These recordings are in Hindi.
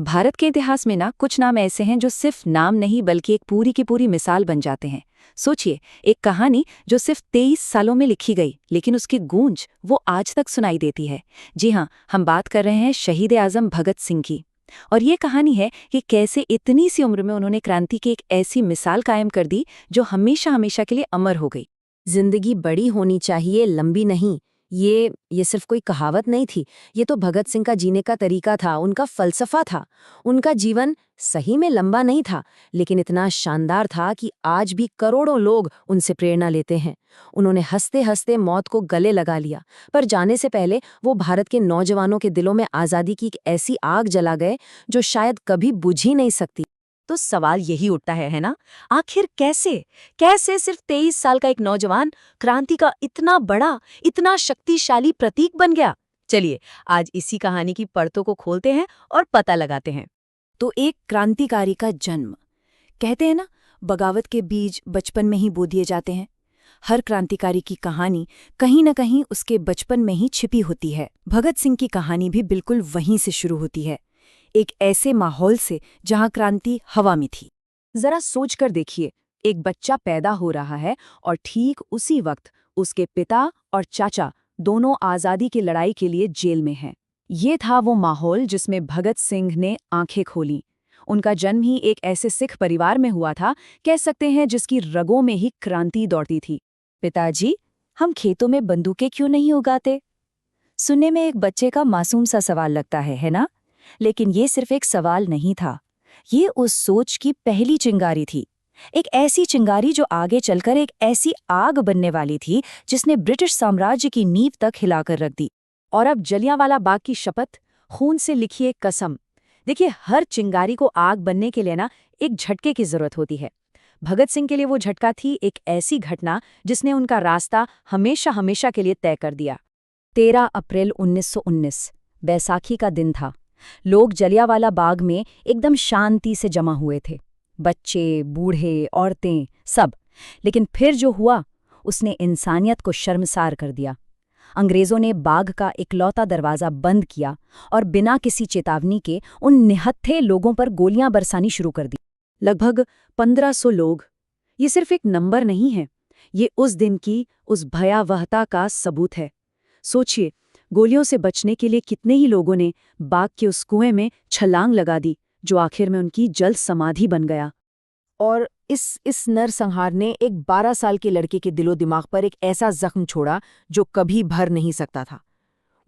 भारत के इतिहास में ना कुछ नाम ऐसे हैं जो सिर्फ नाम नहीं बल्कि एक पूरी की पूरी मिसाल बन जाते हैं। सोचिए, एक कहानी जो सिर्फ 23 सालों में लिखी गई लेकिन उसकी गूंज वो आज तक सुनाई देती है। जी हाँ, हम बात कर रहे हैं शहीद आजम भगत सिंह की। और ये कहानी है कि कैसे इतनी सी उम्र में उन्होंने क्रांति की एक ऐसी मिसाल कायम कर दी जो हमेशा हमेशा के लिए अमर हो गई। जिंदगी बड़ी होनी चाहिए, लंबी नहीं। ये सिर्फ कोई कहावत नहीं थी। ये तो भगत सिंह का जीने का तरीका था, उनका फलसफा था। उनका जीवन सही में लंबा नहीं था, लेकिन इतना शानदार था कि आज भी करोड़ों लोग उनसे प्रेरणा लेते हैं। उन्होंने हंसते हंसते मौत को गले लगा लिया, पर जाने से पहले वो भारत के नौजवानों के दिलों में आज़ादी की एक ऐसी आग जला गए जो शायद कभी बुझ ही नहीं सकती। तो सवाल यही उठता है ना, आखिर कैसे कैसे सिर्फ 23 साल का एक नौजवान क्रांति का इतना बड़ा, इतना शक्तिशाली प्रतीक बन गया। चलिए, आज इसी कहानी की परतों को खोलते हैं और पता लगाते हैं। तो एक क्रांतिकारी का जन्म, कहते हैं ना, बगावत के बीज बचपन में ही बो दिए जाते हैं। हर क्रांतिकारी की कहानी कहीं न कहीं उसके बचपन में ही छिपी होती है। भगत सिंह की कहानी भी बिल्कुल वहीं से शुरू होती है, एक ऐसे माहौल से जहां क्रांति हवा में थी। जरा सोच कर देखिए, एक बच्चा पैदा हो रहा है और ठीक उसी वक्त उसके पिता और चाचा दोनों आज़ादी की लड़ाई के लिए जेल में हैं। ये था वो माहौल जिसमें भगत सिंह ने आंखें खोलीं। उनका जन्म ही एक ऐसे सिख परिवार में हुआ था, कह सकते हैं जिसकी रगों में ही क्रांति दौड़ती थी। पिताजी, हम खेतों में बंदूकें क्यों नहीं उगाते? सुनने में एक बच्चे का मासूम सा सवाल लगता है ना? लेकिन ये सिर्फ एक सवाल नहीं था, ये उस सोच की पहली चिंगारी थी। एक ऐसी चिंगारी जो आगे चलकर एक ऐसी आग बनने वाली थी जिसने ब्रिटिश साम्राज्य की नींव तक हिलाकर रख दी। और अब जलियांवाला बाग की शपथ, खून से लिखी एक कसम। देखिए, हर चिंगारी को आग बनने के लिए ना एक झटके की जरूरत होती है। भगत सिंह के लिए वो झटका थी एक ऐसी घटना जिसने उनका रास्ता हमेशा हमेशा के लिए तय कर दिया। 13 अप्रैल 1919 बैसाखी का दिन था। लोग जलियांवाला बाग में एकदम शांति से जमा हुए थे, बच्चे, बूढ़े, औरतें, सब। लेकिन फिर जो हुआ उसने इंसानियत को शर्मसार कर दिया। अंग्रेजों ने बाग का इकलौता दरवाज़ा बंद किया और बिना किसी चेतावनी के उन निहत्थे लोगों पर गोलियां बरसानी शुरू कर दी। लगभग 1500 लोग। ये सिर्फ एक नंबर नहीं है, ये उस दिन की उस भयावहता का सबूत है। सोचिए, गोलियों से बचने के लिए कितने ही लोगों ने बाग के उस कुएं में छलांग लगा दी जो आखिर में उनकी जल समाधि बन गया। और इस नरसंहार ने एक 12 साल के लड़के के दिलो दिमाग पर एक ऐसा जख्म छोड़ा जो कभी भर नहीं सकता था।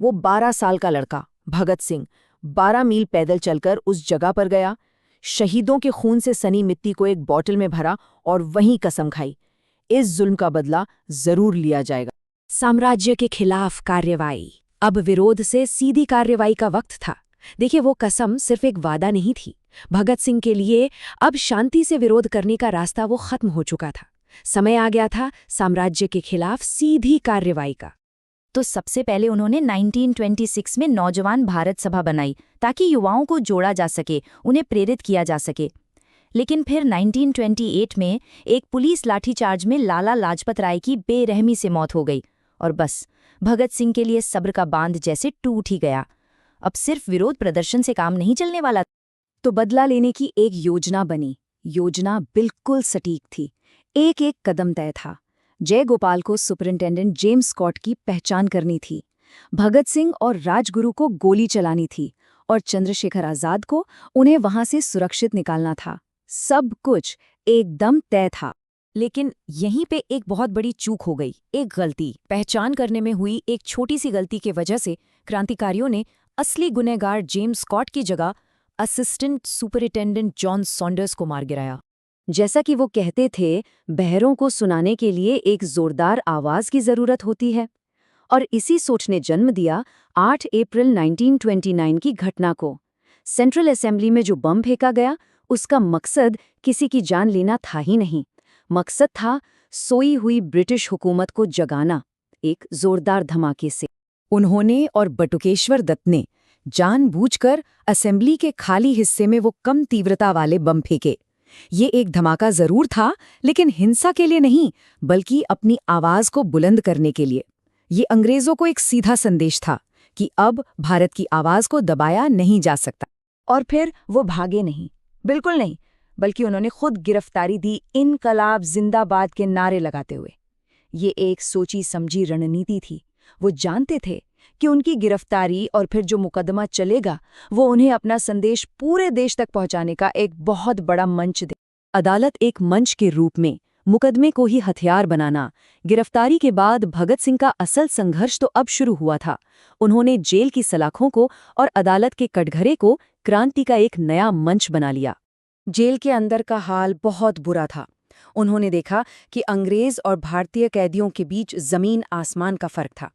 वो 12 साल का लड़का भगत सिंह 12 मील पैदल चलकर उस जगह पर गया, शहीदों के खून से सनी मिट्टी को एक बॉटल में भरा और वहीं कसम खाई, इस जुल्म का बदला जरूर लिया जाएगा। साम्राज्य के खिलाफ कार्रवाई, अब विरोध से सीधी कार्रवाई का वक्त था। देखिए, वो कसम सिर्फ एक वादा नहीं थी। भगत सिंह के लिए अब शांति से विरोध करने का रास्ता वो खत्म हो चुका था। समय आ गया था साम्राज्य के खिलाफ सीधी कार्रवाई का। तो सबसे पहले उन्होंने 1926 में नौजवान भारत सभा बनाई ताकि युवाओं को जोड़ा जा सके, उन्हें प्रेरित किया जा सके। लेकिन फिर 1928 में एक पुलिस लाठीचार्ज में लाला लाजपत राय की बेरहमी से मौत हो गई और बस भगत सिंह के लिए सब्र का बांध जैसे टूट ही गया। अब सिर्फ विरोध प्रदर्शन से काम नहीं चलने वाला। तो बदला लेने की एक योजना बनी। योजना बिल्कुल सटीक थी, एक एक कदम तय था। जयगोपाल को सुपरिंटेंडेंट जेम्स स्कॉट की पहचान करनी थी, भगत सिंह और राजगुरु को गोली चलानी थी और चंद्रशेखर आजाद को उन्हें वहां से सुरक्षित निकालना था। सब कुछ एकदम तय था। लेकिन यहीं पे एक बहुत बड़ी चूक हो गई, एक गलती। पहचान करने में हुई एक छोटी सी गलती की वजह से क्रांतिकारियों ने असली गुनहगार जेम्स स्कॉट की जगह असिस्टेंट सुपरिटेंडेंट जॉन सॉन्डर्स को मार गिराया। जैसा कि वो कहते थे, बहरों को सुनाने के लिए एक जोरदार आवाज की जरूरत होती है। और इसी सोच ने जन्म दिया 8 अप्रैल 1929 की घटना को। सेंट्रल असेंबली में जो बम फेंका गया, उसका मकसद किसी की जान लेना था ही नहीं। मकसद था सोई हुई ब्रिटिश हुकूमत को जगाना, एक जोरदार धमाके से। उन्होंने और बटुकेश्वर दत्त ने जानबूझकर असेंबली के खाली हिस्से में वो कम तीव्रता वाले बम फेंके। ये एक धमाका जरूर था, लेकिन हिंसा के लिए नहीं, बल्कि अपनी आवाज को बुलंद करने के लिए। ये अंग्रेजों को एक सीधा संदेश था कि अब भारत की आवाज को दबाया नहीं जा सकता। और फिर वो भागे नहीं, बिल्कुल नहीं, बल्कि उन्होंने खुद गिरफ्तारी दी, इनकलाब जिंदाबाद के नारे लगाते हुए। ये एक सोची समझी रणनीति थी। वो जानते थे कि उनकी गिरफ्तारी और फिर जो मुकदमा चलेगा वो उन्हें अपना संदेश पूरे देश तक पहुंचाने का एक बहुत बड़ा मंच दे। अदालत एक मंच के रूप में, मुकदमे को ही हथियार बनाना। गिरफ्तारी के बाद भगत सिंह का असल संघर्ष तो अब शुरू हुआ था। उन्होंने जेल की सलाखों को और अदालत के कटघरे को क्रांति का एक नया मंच बना लिया। जेल के अंदर का हाल बहुत बुरा था। उन्होंने देखा कि अंग्रेज और भारतीय कैदियों के बीच जमीन आसमान का फर्क था।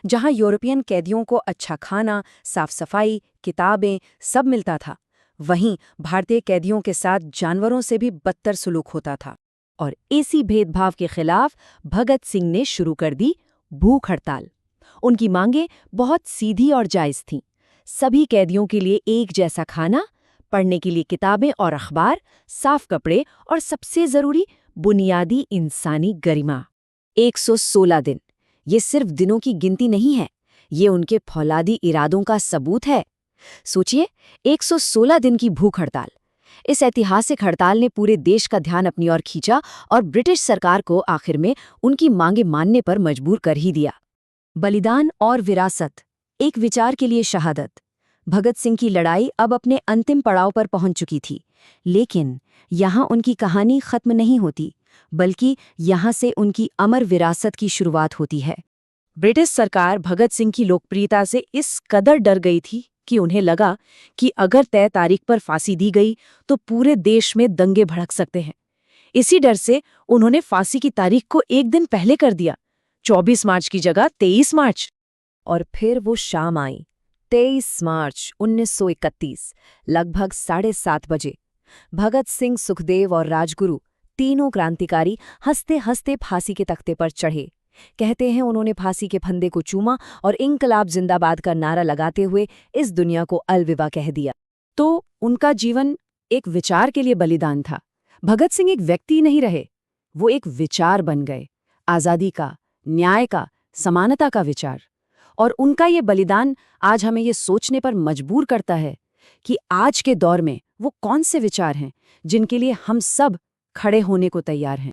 जहां यूरोपियन कैदियों को अच्छा खाना, साफ सफाई, किताबें सब मिलता था, वहीं भारतीय कैदियों के साथ जानवरों से भी बदतर सुलूक होता था। और इसी भेदभाव के खिलाफ भगत सिंह ने शुरू कर दी भूख हड़ताल। उनकी मांगें बहुत सीधी और जायज थीं। सभी कैदियों के लिए एक जैसा खाना, पढ़ने के लिए किताबें और अखबार, साफ कपड़े और सबसे जरूरी बुनियादी इंसानी गरिमा। 116 दिन, ये सिर्फ दिनों की गिनती नहीं है, ये उनके फौलादी इरादों का सबूत है। सोचिए, 116 दिन की भूख हड़ताल। इस ऐतिहासिक हड़ताल ने पूरे देश का ध्यान अपनी ओर खींचा और ब्रिटिश सरकार को आखिर में उनकी मांगे मानने पर मजबूर कर ही दिया। बलिदान और विरासत, एक विचार के लिए शहादत। भगत सिंह की लड़ाई अब अपने अंतिम पड़ाव पर पहुंच चुकी थी, लेकिन यहाँ उनकी कहानी खत्म नहीं होती, बल्कि यहाँ से उनकी अमर विरासत की शुरुआत होती है। ब्रिटिश सरकार भगत सिंह की लोकप्रियता से इस कदर डर गई थी कि उन्हें लगा कि अगर तय तारीख पर फांसी दी गई तो पूरे देश में दंगे भड़क सकते हैं। इसी डर से उन्होंने फांसी की तारीख को एक दिन पहले कर दिया, 24 मार्च की जगह 23 मार्च। और फिर वो शाम आई, 23 मार्च 1931, लगभग 7:30 बजे। भगत सिंह, सुखदेव और राजगुरु, तीनों क्रांतिकारी हंसते हंसते फांसी के तख्ते पर चढ़े। कहते हैं उन्होंने फांसी के फंदे को चूमा और इनकलाब जिंदाबाद का नारा लगाते हुए इस दुनिया को अलविदा कह दिया। तो उनका जीवन एक विचार के लिए बलिदान था। भगत सिंह एक व्यक्ति नहीं रहे, वो एक विचार बन गए, आज़ादी का, न्याय का, समानता का विचार। और उनका ये बलिदान आज हमें ये सोचने पर मजबूर करता है कि आज के दौर में वो कौन से विचार हैं जिनके लिए हम सब खड़े होने को तैयार हैं।